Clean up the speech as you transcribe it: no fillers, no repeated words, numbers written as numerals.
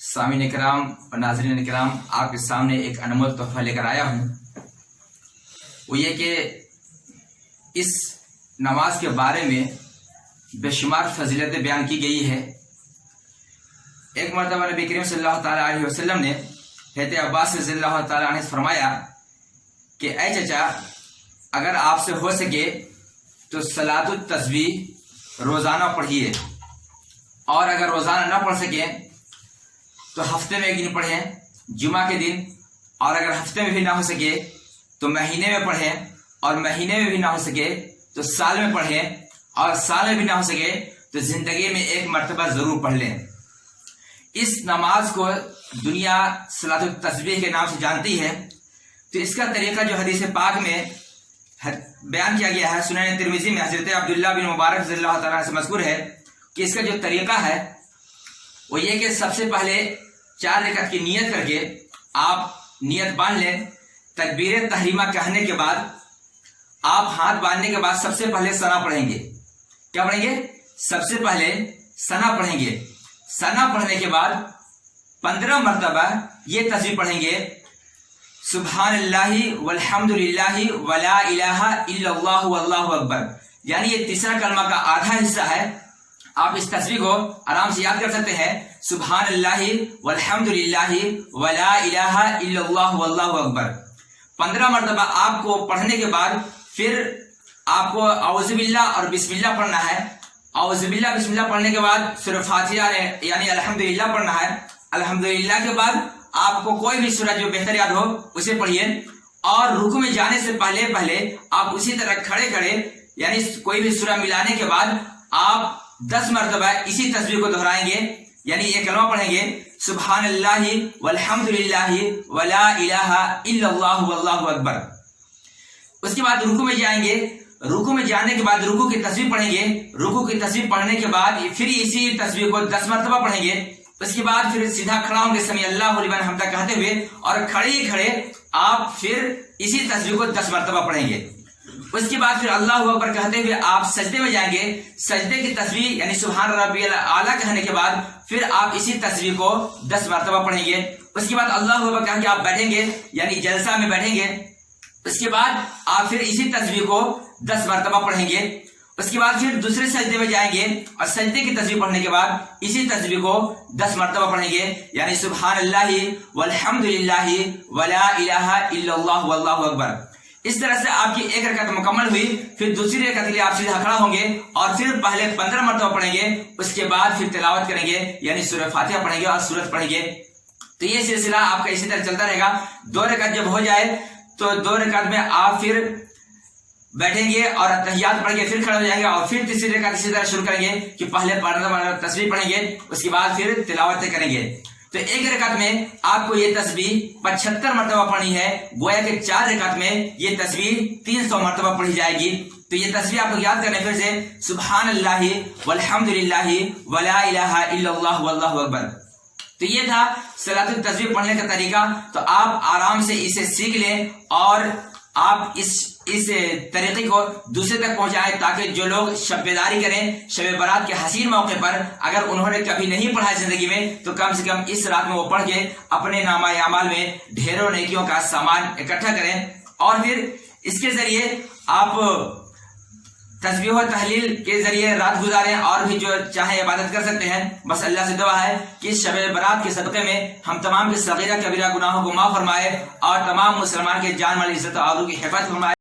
سامعین کرام اور ناظرین کرام، آپ کے سامنے ایک انمول تحفہ لے کر آیا ہوں۔ وہ یہ کہ اس نماز کے بارے میں بے شمار فضیلتیں بیان کی گئی ہے۔ ایک مرتبہ نبی کریم صلی اللہ تعالیٰ علیہ وسلم نے حضرت عباس رضی اللہ تعالیٰ عنہ سے فرمایا کہ اے چچا، اگر آپ سے ہو سکے تو صلاۃ التسبیح روزانہ پڑھیے، اور اگر روزانہ نہ پڑھ سکیں تو ہفتے میں ایک دن پڑھیں جمعہ کے دن، اور اگر ہفتے میں بھی نہ ہو سکے تو مہینے میں پڑھیں، اور مہینے میں بھی نہ ہو سکے تو سال میں پڑھیں، اور سال میں بھی نہ ہو سکے تو زندگی میں ایک مرتبہ ضرور پڑھ لیں۔ اس نماز کو دنیا صلاۃ التسبیح کے نام سے جانتی ہے، تو اس کا طریقہ جو حدیث پاک میں بیان کیا گیا ہے سنن ترمذی میں حضرت عبداللہ بن مبارک رضی اللہ تعالیٰ سے مذکور ہے کہ اس کا جو طریقہ ہے وہ یہ کہ سب سے پہلے 4 رکعت کی نیت کر کے آپ نیت باندھ لیں۔ تکبیر تحریمہ کہنے کے بعد آپ ہاتھ باندھنے کے بعد سب سے پہلے ثنا پڑھیں گے۔ کیا پڑھیں گے؟ سب سے پہلے ثنا پڑھیں گے۔ ثنا پڑھنے کے بعد 15 مرتبہ یہ تسبیح پڑھیں گے، سبحان اللہ والحمد للہ ولا الہ الا اللہ واللہ اکبر، یعنی یہ تیسرا کلمہ کا آدھا حصہ ہے۔ آپ اس تسبیح کو آرام سے یاد کر سکتے ہیں، سبحان اللہ والحمد للہ ولا الہ الا اللہ واللہ اکبر۔ 15 مرتبہ آپ کو پڑھنے کے بعد پھر آپ کو اعوذ باللہ اور بسم اللہ پڑھنا ہے۔ اعوذ باللہ بسم اللہ پڑھنے کے بعد سورہ فاتحہ یعنی الحمدللہ پڑھنا ہے۔ الحمدللہ کے بعد آپ کو کوئی بھی سورہ جو بہتر یاد ہو اسے پڑھیے، اور رکوع میں جانے سے پہلے آپ اسی طرح کھڑے یعنی کوئی بھی سورہ ملانے کے بعد آپ 10 مرتبہ اسی تسبیح کو دہرائیں گے، یعنی یہ کلمہ پڑھیں گے، سبحان اللہ والحمد للہ ولا الہ الا اللہ واللہ اکبر۔ اس کے بعد رکوع میں جائیں گے، رکوع میں جانے کے بعد رکوع کی تسبیح پڑھیں گے، رکوع کی تسبیح پڑھنے کے بعد پھر اسی تسبیح کو 10 مرتبہ پڑھیں گے۔ اس کے بعد پھر سیدھا کھڑا ہوں گے سمیع اللہ لمن حمدہ کہتے ہوئے، اور کھڑے آپ پھر اسی تسبیح کو 10 مرتبہ پڑھیں گے۔ اس کے بعد پھر اللہ اکبر کہتے ہوئے آپ سجدے میں جائیں گے۔ سجدے کی تسبیح یعنی سبحان ربی الاعلیٰ کہنے کے بعد پھر آپ اسی تسبیح کو 10 مرتبہ پڑھیں گے۔ اس کے بعد اللہ اکبر کہہ کے آپ بیٹھیں گے، یعنی جلسہ میں بیٹھیں گے۔ اس کے بعد آپ پھر اسی تسبیح کو 10 مرتبہ پڑھیں گے۔ اس کے بعد پھر دوسرے سجدے میں جائیں گے، اور سجدے کی تسبیح پڑھنے کے بعد اسی تسبیح کو 10 مرتبہ پڑھیں گے، یعنی سبحان اللہ والحمد للہ ولا الہ الا اللہ واللہ اکبر۔ اس طرح سے آپ کی ایک رکعت مکمل ہوئی۔ پھر دوسری رکعت کے لیے آپ سیدھا کھڑا ہوں گے، اور پھر پہلے 15 مرتبہ پڑھیں گے، اس کے بعد پھر تلاوت کریں گے، یعنی سورہ فاتحہ پڑھیں گے اور سورت پڑھیں گے۔ تو یہ سلسلہ آپ کا اسی طرح چلتا رہے گا۔ 2 رکعت جب ہو جائے تو 2 رکعت میں آپ پھر بیٹھیں گے اور تحیات پڑھ کے پھر کھڑے ہو جائیں گے، اور پھر تیسری رکعت اسی طرح شروع کریں گے کہ پہلے تسبیح پڑھیں گے، اس کے بعد پھر تلاوت کریں گے۔ تو ایک رکعت میں آپ کو یہ تسبیح 75 مرتبہ پڑھنی ہے، گویا کہ 4 رکعت میں یہ تسبیح 300 مرتبہ پڑھی جائے گی۔ تو یہ تسبیح آپ کو یاد کرنے پھر سے، سبحان اللہ والحمد للہ ولا الہ الا اللہ واللہ اکبر۔ تو یہ تھا صلاۃ التسبیح پڑھنے کا طریقہ۔ تو آپ آرام سے اسے سیکھ لیں، اور آپ اس طریقے کو دوسرے تک پہنچائیں، تاکہ جو لوگ شب بیداری کریں شب برات کے حسین موقع پر، اگر انہوں نے کبھی نہیں پڑھا زندگی میں، تو کم سے کم اس رات میں وہ پڑھ کے اپنے نامہ اعمال میں ڈھیروں نیکیوں کا سامان اکٹھا کریں، اور پھر اس کے ذریعے آپ تسبیح و تحلیل کے ذریعے رات گزاریں، اور بھی جو چاہیں عبادت کر سکتے ہیں۔ بس اللہ سے دعا ہے کہ اس شب برات کے صدقے میں ہم تمام کے صغیرہ کبیرہ گناہوں کو معاف فرمائے، اور تمام مسلمان کے جان مال عزت و آبرو کی حفاظت فرمائے۔